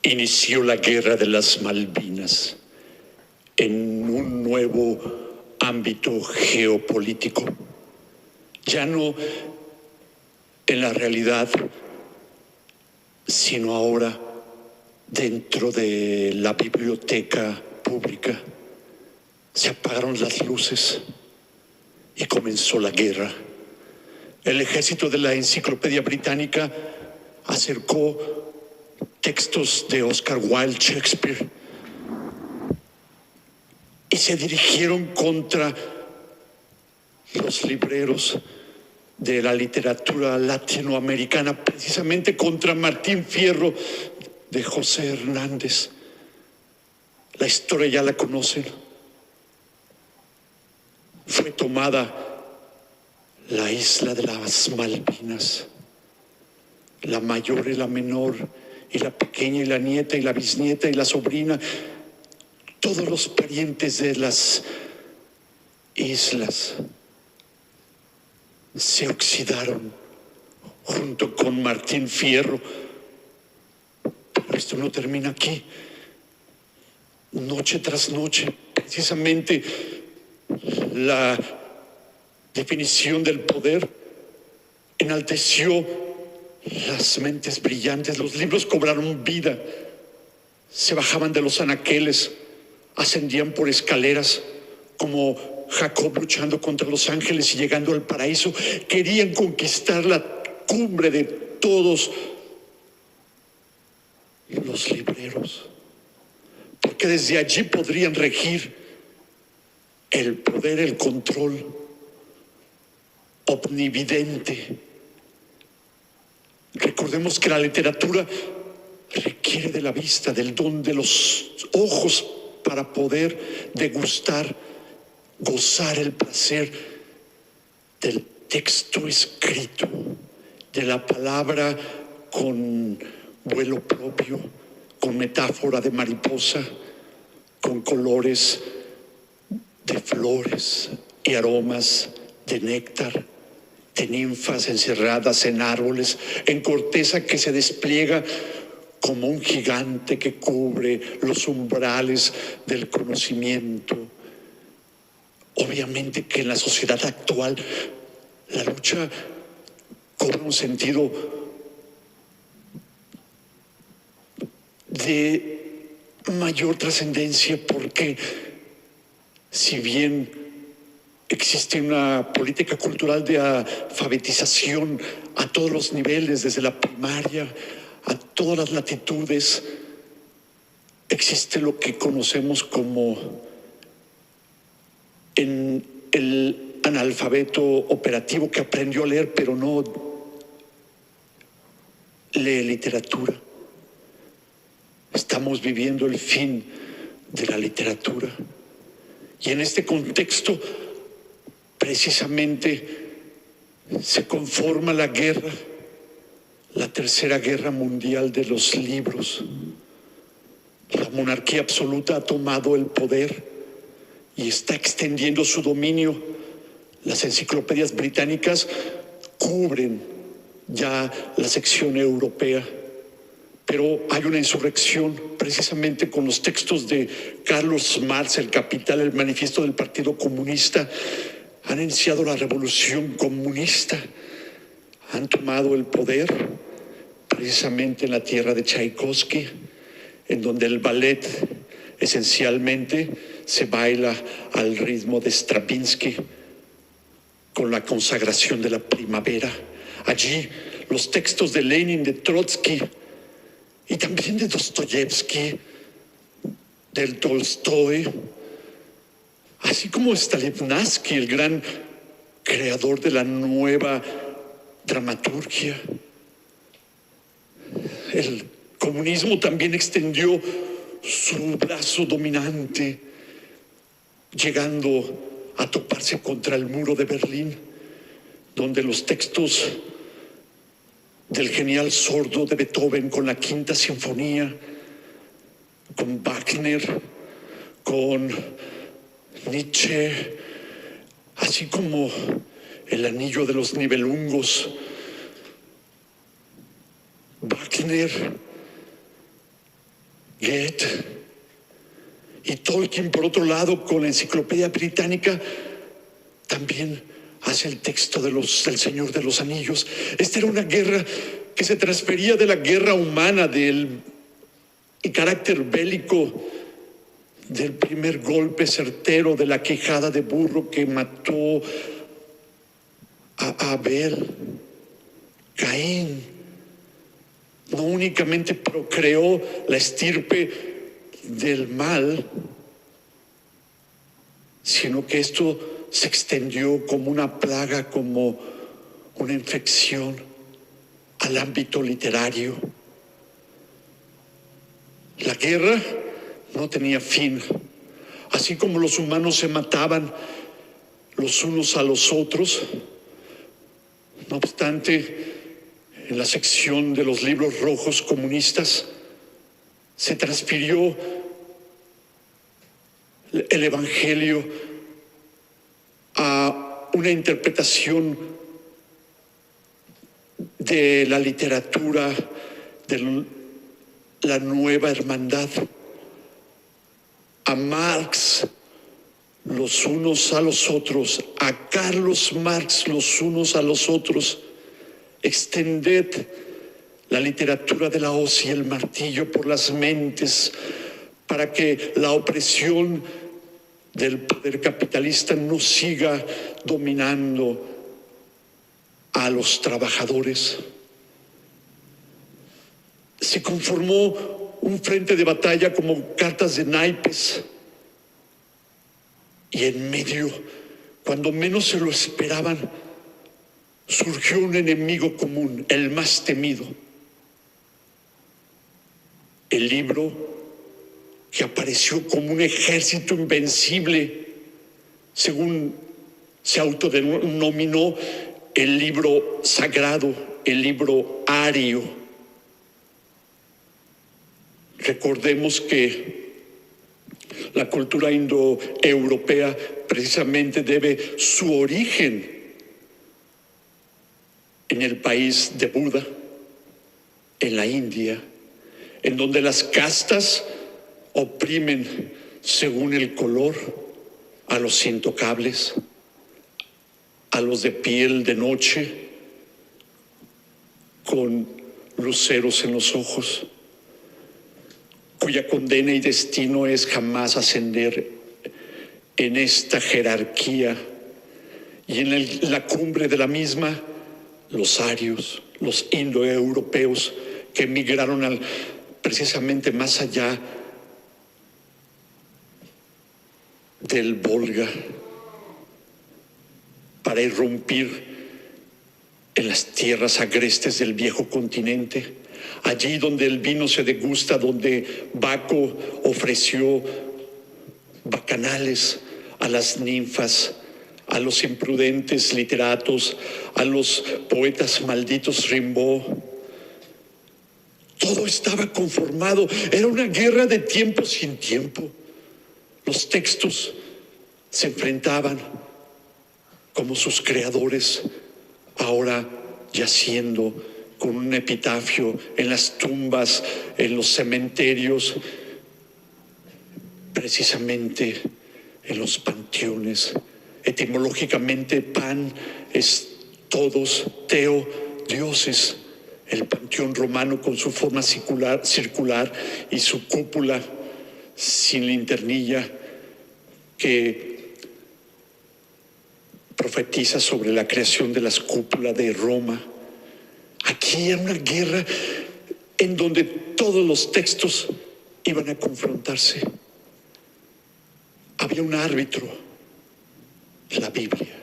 inició la Guerra de las Malvinas en un nuevo ámbito geopolítico, ya no en la realidad, sino ahora dentro de la biblioteca pública. Se apagaron las luces y comenzó la guerra. El ejército de la Enciclopedia Británica acercó textos de Oscar Wilde, Shakespeare, y se dirigieron contra los libreros de la literatura latinoamericana, precisamente contra Martín Fierro de José Hernández. La historia ya la conocen. Fue tomada la isla de las Malvinas, la mayor y la menor, y la pequeña y la nieta y la bisnieta y la sobrina, todos los parientes de las islas se oxidaron junto con Martín Fierro. Pero esto no termina aquí. Noche tras noche, precisamente la definición del poder enalteció las mentes brillantes. Los libros cobraron vida, se bajaban de los anaqueles, ascendían por escaleras como Jacob luchando contra los ángeles y llegando al paraíso. Querían conquistar la cumbre de todos los libreros, porque desde allí podrían regir el poder, el control omnividente. Recordemos que la literatura requiere de la vista, del don de los ojos para poder degustar, gozar el placer del texto escrito, de la palabra con vuelo propio, con metáfora de mariposa, con colores de flores y aromas de néctar, de ninfas encerradas en árboles, en corteza que se despliega como un gigante que cubre los umbrales del conocimiento. Obviamente que en la sociedad actual la lucha cobra un sentido de mayor trascendencia, porque si bien existe una política cultural de alfabetización a todos los niveles, desde la primaria a todas las latitudes, existe lo que conocemos como en el analfabeto operativo, que aprendió a leer pero no lee literatura. Estamos viviendo el fin de la literatura, y en este contexto precisamente se conforma la guerra, la tercera guerra mundial de los libros. La monarquía absoluta ha tomado el poder y está extendiendo su dominio. Las enciclopedias británicas cubren ya la sección europea, pero hay una insurrección precisamente con los textos de Carlos Marx, El Capital, el manifiesto del Partido Comunista. Han iniciado la revolución comunista, han tomado el poder precisamente en la tierra de Tchaikovsky, en donde el ballet esencialmente se baila al ritmo de Stravinsky, con la consagración de la primavera. Allí los textos de Lenin, de Trotsky y también de Dostoyevsky, del Tolstoy, así como Stanislavski, el gran creador de la nueva dramaturgia. El comunismo también extendió su brazo dominante, llegando a toparse contra el muro de Berlín, donde los textos del genial sordo de Beethoven, con la Quinta Sinfonía, con Wagner, con Nietzsche, así como El Anillo de los Nibelungos, Wagner Goethe y Tolkien, por otro lado, con la Enciclopedia Británica, también hace el texto del Señor de los Anillos. Esta era una guerra que se transfería de la guerra humana, del carácter bélico, del primer golpe certero, de la quijada de burro que mató a Abel. Caín no únicamente procreó la estirpe del mal, sino que esto se extendió como una plaga, como una infección al ámbito literario. La guerra no tenía fin. Así como los humanos se mataban los unos a los otros, no obstante, en la sección de los libros rojos comunistas se transfirió el Evangelio a una interpretación de la literatura de la nueva hermandad, a Marx los unos a los otros, a Carlos Marx los unos a los otros. Extended la literatura de la hoz y el martillo por las mentes para que la opresión del poder capitalista no siga dominando a los trabajadores. Se conformó un frente de batalla como cartas de naipes, y en medio, cuando menos se lo esperaban, surgió un enemigo común, el más temido: el libro que apareció como un ejército invencible, según se autodenominó el libro sagrado, el libro ario. Recordemos que la cultura indoeuropea precisamente debe su origen en el país de Buda, en la India, en donde las castas oprimen según el color a los intocables, a los de piel de noche, con luceros en los ojos, cuya condena y destino es jamás ascender en esta jerarquía, y en la cumbre de la misma, los arios, los indoeuropeos que emigraron precisamente más allá del Volga para irrumpir en las tierras agrestes del viejo continente, allí donde el vino se degusta, donde Baco ofreció bacanales a las ninfas, a los imprudentes literatos, a los poetas malditos Rimbaud. Todo estaba conformado. Era una guerra de tiempo sin tiempo. Los textos se enfrentaban como sus creadores, ahora yaciendo con un epitafio en las tumbas, en los cementerios, precisamente en los panteones. Etimológicamente, pan es todos, teo, dioses. El panteón romano con su forma circular y su cúpula sin linternilla que profetiza sobre la creación de las cúpulas de Roma. Aquí era una guerra en donde todos los textos iban a confrontarse. Había un árbitro, la Biblia.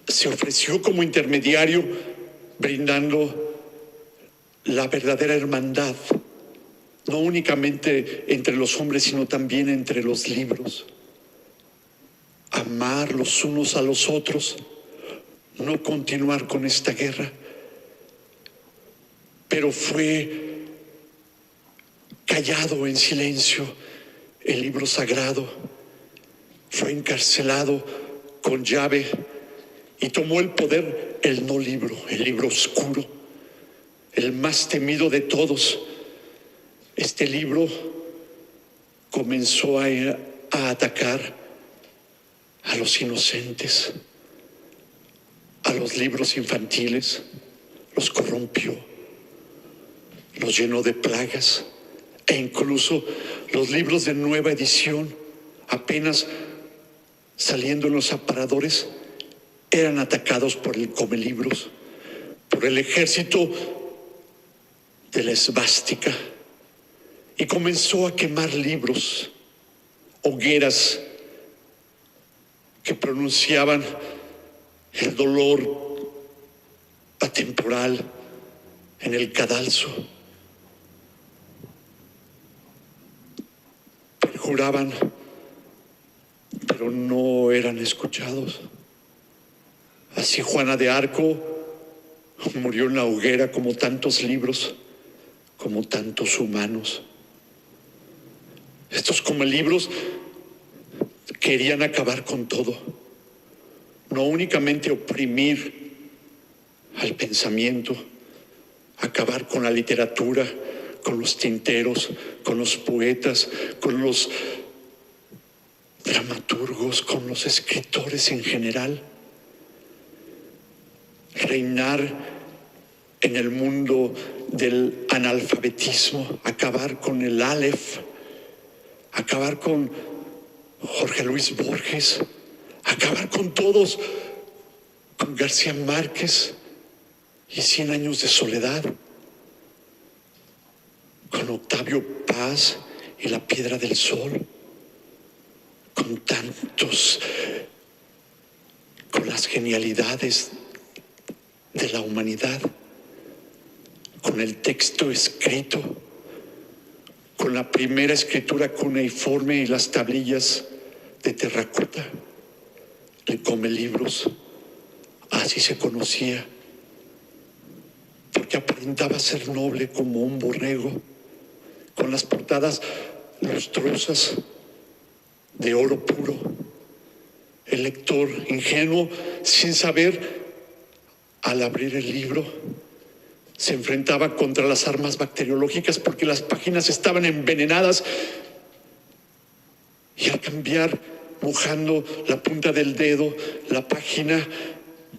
Se ofreció como intermediario, brindando la verdadera hermandad, no únicamente entre los hombres, sino también entre los libros. Amar los unos a los otros, no continuar con esta guerra. Pero fue callado en silencio el libro sagrado, fue encarcelado con llave y tomó el poder el no libro, el libro oscuro, el más temido de todos, Este libro comenzó a atacar a los inocentes, a los libros infantiles, los corrompió, los llenó de plagas, e incluso los libros de nueva edición, apenas saliendo en los aparadores, eran atacados por el comelibros, por el ejército de la esvástica, y comenzó a quemar libros, hogueras que pronunciaban el dolor atemporal en el cadalso. Perjuraban, pero no eran escuchados. Así Juana de Arco murió en la hoguera, como tantos libros, como tantos humanos. Estos comelibros querían acabar con todo, no únicamente oprimir al pensamiento, acabar con la literatura, con los tinteros, con los poetas, con los dramaturgos, con los escritores en general. Reinar en el mundo del analfabetismo, acabar con el Aleph, acabar con Jorge Luis Borges, acabar con todos, con García Márquez y 100 años de soledad, con Octavio Paz y La Piedra del Sol, con tantos, con las genialidades de la humanidad, con el texto escrito, con la primera escritura cuneiforme y las tablillas de terracota, el comelibros, así se conocía, porque aparentaba ser noble como un borrego, con las portadas lustrosas de oro puro. El lector ingenuo, sin saber, al abrir el libro, se enfrentaba contra las armas bacteriológicas, porque las páginas estaban envenenadas, y al cambiar, mojando la punta del dedo, la página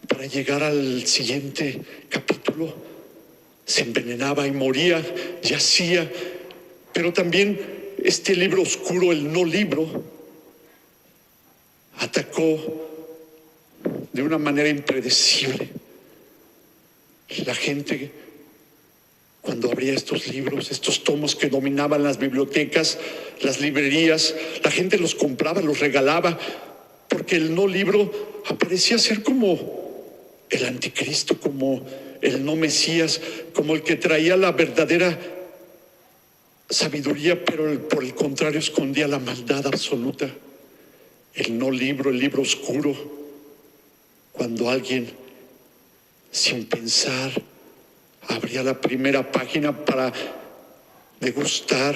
para llegar al siguiente capítulo, se envenenaba y moría, yacía. Pero también este libro oscuro, el no libro, atacó de una manera impredecible. La gente, cuando abría estos libros, estos tomos que dominaban las bibliotecas, las librerías, la gente los compraba, los regalaba, porque el no libro aparecía ser como el anticristo, como el no Mesías, como el que traía la verdadera sabiduría, pero por el contrario escondía la maldad absoluta. El no libro, el libro oscuro, cuando alguien, sin pensar, abría la primera página para degustar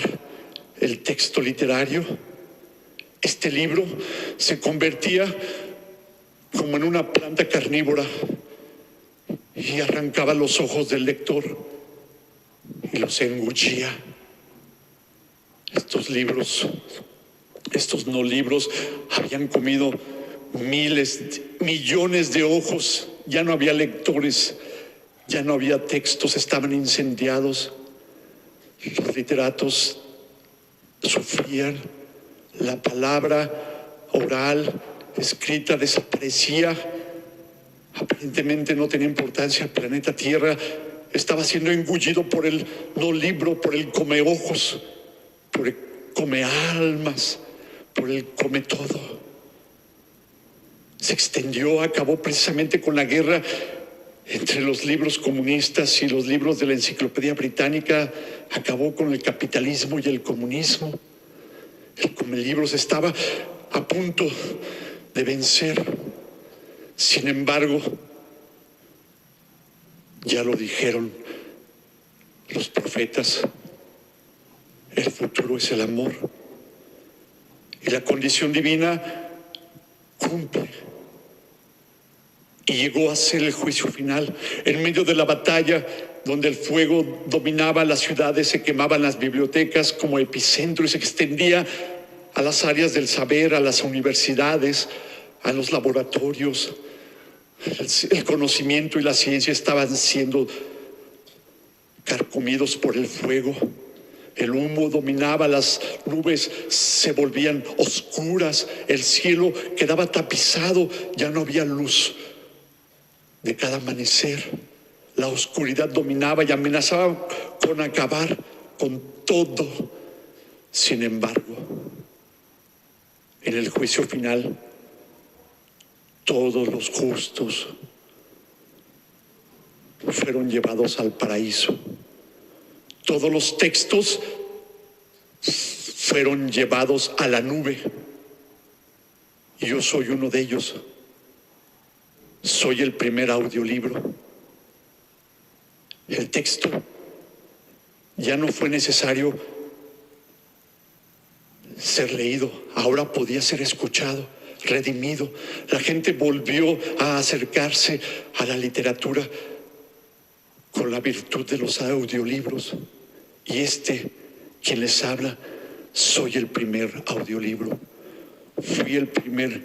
el texto literario, este libro se convertía como en una planta carnívora y arrancaba los ojos del lector y los engullía. Estos libros, estos no libros, habían comido miles, millones de ojos. Ya no había lectores, ya no había textos, estaban incendiados. Los literatos sufrían, la palabra oral, escrita, desaparecía. Aparentemente no tenía importancia. El planeta Tierra estaba siendo engullido por el no libro, por el come ojos, por el come almas, por el come todo. Se extendió, acabó precisamente con la guerra entre los libros comunistas y los libros de la Enciclopedia Británica, acabó con el capitalismo y el comunismo. El comelibros estaba a punto de vencer. Sin embargo, ya lo dijeron los profetas, el futuro es el amor, y la condición divina cumple. Y llegó a ser el juicio final en medio de la batalla donde el fuego dominaba las ciudades, se quemaban las bibliotecas como epicentro y se extendía a las áreas del saber, a las universidades, a los laboratorios. El conocimiento y la ciencia estaban siendo carcomidos por el fuego. El humo dominaba, las nubes se volvían oscuras, el cielo quedaba tapizado, ya no había luz de cada amanecer. La oscuridad dominaba y amenazaba con acabar con todo. Sin embargo, en el juicio final, todos los justos fueron llevados al paraíso. Todos los textos fueron llevados a la nube. Y yo soy uno de ellos. Soy el primer audiolibro. El texto ya no fue necesario ser leído, ahora podía ser escuchado, redimido. La gente volvió a acercarse a la literatura con la virtud de los audiolibros. Y quien les habla, soy el primer audiolibro. Fui el primer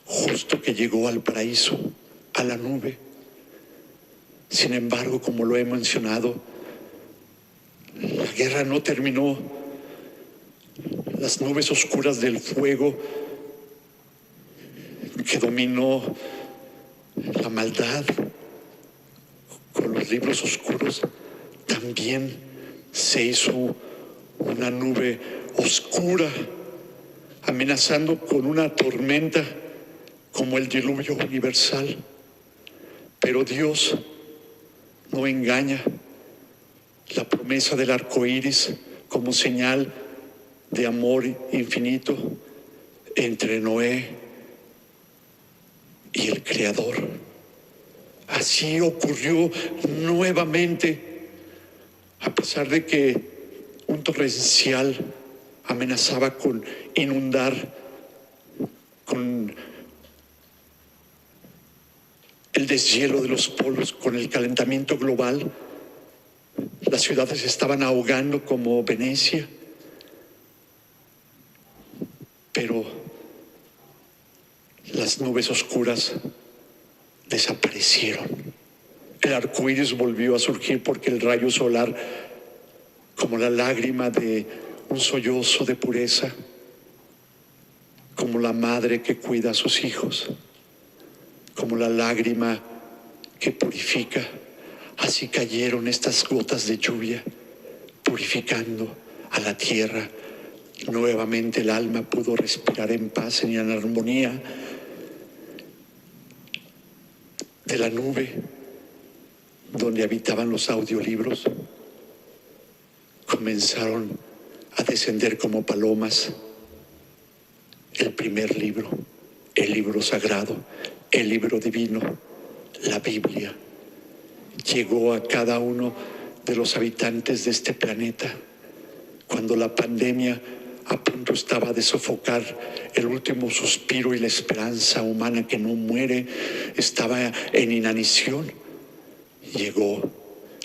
justo que llegó al paraíso, a la nube. Sin embargo, como lo he mencionado, la guerra no terminó. Las nubes oscuras del fuego que dominó la maldad con los libros oscuros, también se hizo una nube oscura, amenazando con una tormenta como el diluvio universal. Pero Dios no engaña. La promesa del arco iris como señal de amor infinito entre Noé y el Creador. Así ocurrió nuevamente, a pesar de que un torrencial amenazaba con inundar, con el deshielo de los polos, con el calentamiento global. Las ciudades se estaban ahogando como Venecia, pero las nubes oscuras desaparecieron. El arco iris volvió a surgir porque el rayo solar, como la lágrima de un sollozo de pureza, como la madre que cuida a sus hijos, como la lágrima que purifica, así cayeron estas gotas de lluvia, purificando a la tierra. Nuevamente el alma pudo respirar en paz y en armonía. De la nube donde habitaban los audiolibros, comenzaron a descender como palomas el primer libro, el libro sagrado, el libro divino, la Biblia. Llegó a cada uno de los habitantes de este planeta cuando la pandemia a punto estaba de sofocar el último suspiro y la esperanza humana que no muere estaba en inanición. Llegó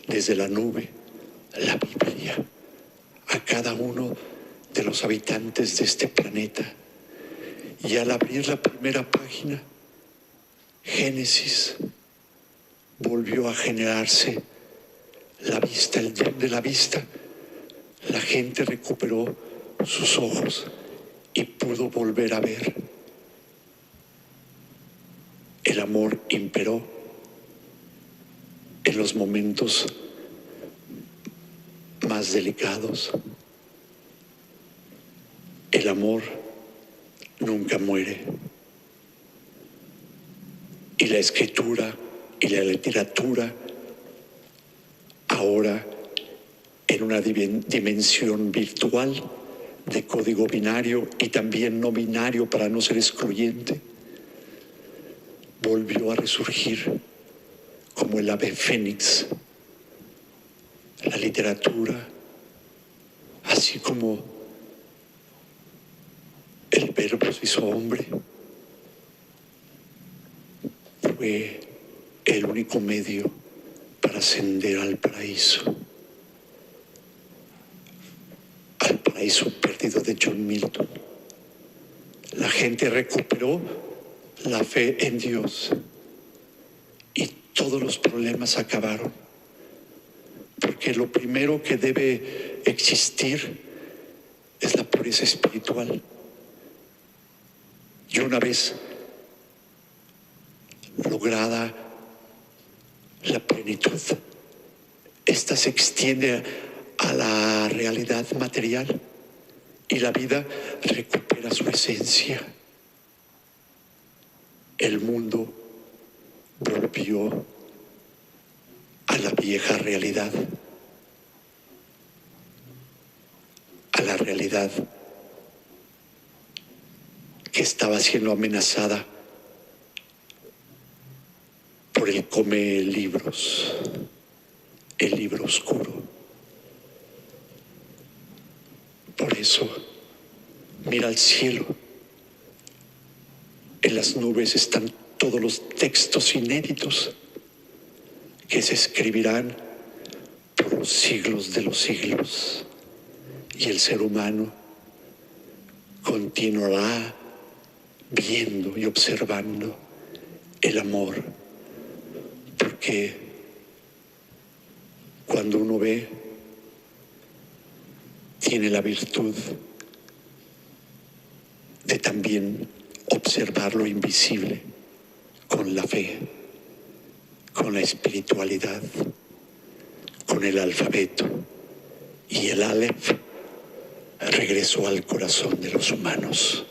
desde la nube la Biblia a cada uno de los habitantes de este planeta. Y al abrir la primera página, Génesis, volvió a generarse la vista, el don de la vista. La gente recuperó sus ojos y pudo volver a ver. El amor imperó en los momentos más delicados. El amor nunca muere. Y la escritura y la literatura ahora en una dimensión virtual de código binario y también no binario para no ser excluyente, volvió a resurgir como el ave fénix. La literatura, así como el verbo se hizo hombre, fue el único medio para ascender al paraíso perdido de John Milton. La gente recuperó la fe en Dios y todos los problemas acabaron, porque lo primero que debe existir es la pureza espiritual. Y una vez lograda la plenitud, esta se extiende a la realidad material y la vida recupera su esencia. El mundo volvió a la vieja realidad, a la realidad que estaba siendo amenazada por el come libros, el libro oscuro. Por eso, mira al cielo. En las nubes están todos los textos inéditos que se escribirán por los siglos de los siglos. Y el ser humano continuará viendo y observando el amor, porque cuando uno ve, tiene la virtud de también observar lo invisible con la fe, con la espiritualidad, con el alfabeto. Y el Aleph regresó al corazón de los humanos.